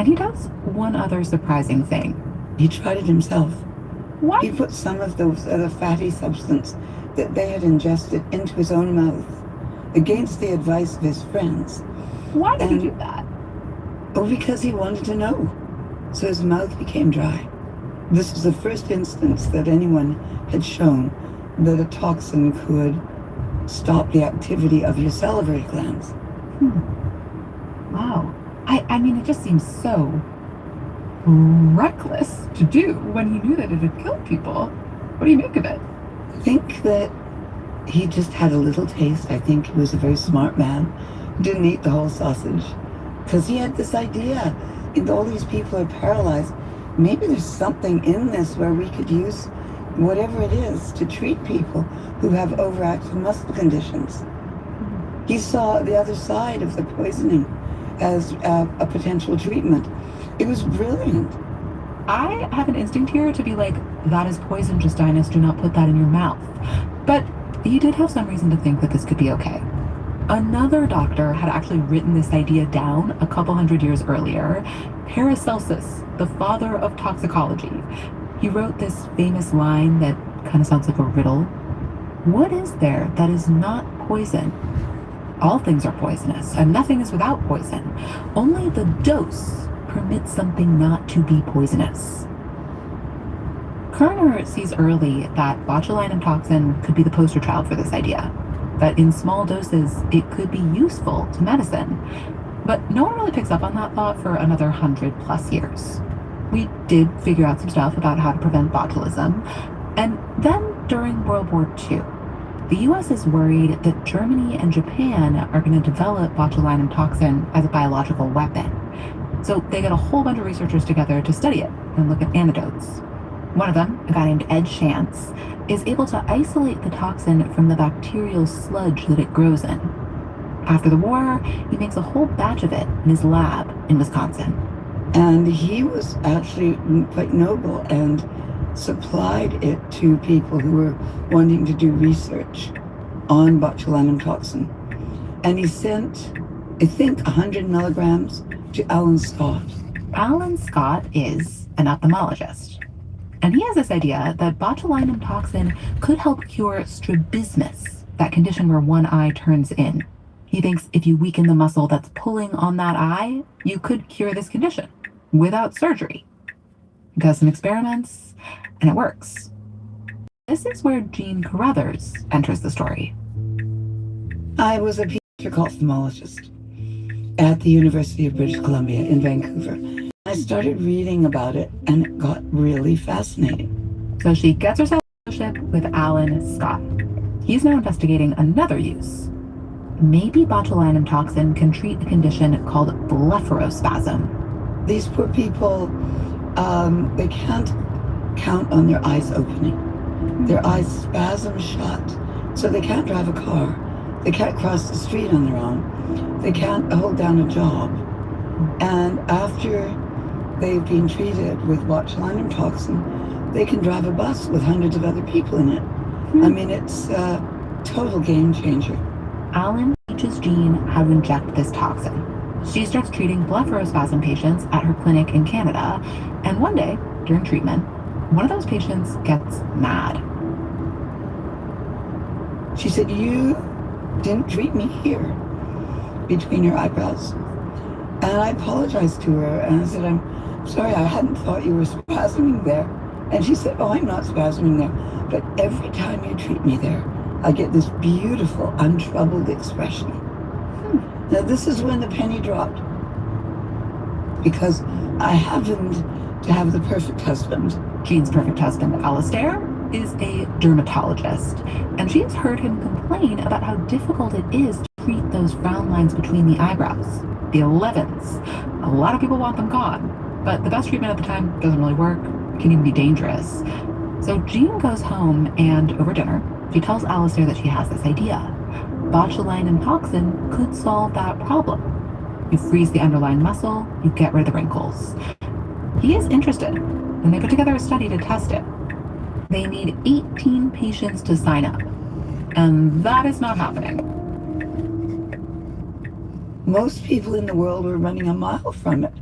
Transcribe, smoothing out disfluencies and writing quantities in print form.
And he does one other surprising thing. He tried it himself. What? He put some of those other fatty substance that they had ingested into his own mouth against the advice of his friends. Why did he do that? Oh, because he wanted to know. So his mouth became dry. This was the first instance that anyone had shown that a toxin could stop the activity of your salivary glands. Wow. I mean, it just seems so reckless to do when he knew that it had killed people. What do you make of it? I think that he just had a little taste. I think he was a very smart man. Didn't eat the whole sausage. Because he had this idea. If all these people are paralyzed, maybe there's something in this where we could use whatever it is to treat people who have overactive muscle conditions. He saw the other side of the poisoning as a potential treatment. It was brilliant. I have an instinct here to be like, that is poison, Justinus, do not put that in your mouth. But he did have some reason to think that this could be okay. Another doctor had actually written this idea down a couple hundred years earlier, Paracelsus, the father of toxicology. He wrote this famous line that kind of sounds like a riddle. What is there that is not poison? All things are poisonous, and nothing is without poison. Only the dose permits something not to be poisonous. Kerner sees early that botulinum toxin could be the poster child for this idea, that in small doses it could be useful to medicine. But no one really picks up on that thought for another 100+ years. We did figure out some stuff about how to prevent botulism, and then during World War II, the US is worried that Germany and Japan are going to develop botulinum toxin as a biological weapon. So they get a whole bunch of researchers together to study it and look at antidotes. One of them, a guy named Ed Shantz, is able to isolate the toxin from the bacterial sludge that it grows in. After the war, he makes a whole batch of it in his lab in Wisconsin. And he was actually quite noble and supplied it to people who were wanting to do research on botulinum toxin. And he sent, I think, 100 milligrams to Alan Scott. Alan Scott is an ophthalmologist. And he has this idea that botulinum toxin could help cure strabismus, that condition where one eye turns in. He thinks if you weaken the muscle that's pulling on that eye, you could cure this condition without surgery. He does some experiments, and it works. This is where Jean Carruthers enters the story. I was a pediatric ophthalmologist at the University of British Columbia in Vancouver. I started reading about it, and it got really fascinating. So she gets herself a fellowship with Alan Scott. He's now investigating another use. Maybe botulinum toxin can treat a condition called blepharospasm. These poor people, they can't count on their eyes opening. Their eyes spasm shut, so they can't drive a car. They can't cross the street on their own. They can't hold down a job. And after they've been treated with botulinum toxin, they can drive a bus with hundreds of other people in it. I mean, it's a total game changer. Alan teaches Jean how to inject this toxin. She starts treating blepharospasm patients at her clinic in Canada, and one day, during treatment, one of those patients gets mad. She said, "You didn't treat me here," between her eyebrows. And I apologized to her, and I said, "I'm sorry, I hadn't thought you were spasming there." And she said, "Oh, I'm not spasming there, but every time you treat me there, I get this beautiful, untroubled expression." Now, this is when the penny dropped, because I happened to have the perfect husband. Jean's perfect husband, Alistair, is a dermatologist, and she has heard him complain about how difficult it is to treat those frown lines between the eyebrows, the 11s. A lot of people want them gone, but the best treatment at the time doesn't really work, can even be dangerous. So Jean goes home, and over dinner, she tells Alistair that she has this idea. Botulinum toxin could solve that problem. You freeze the underlying muscle, you get rid of the wrinkles. He is interested, and they put together a study to test it. They need 18 patients to sign up, and that is not happening. Most people in the world were running a mile from it.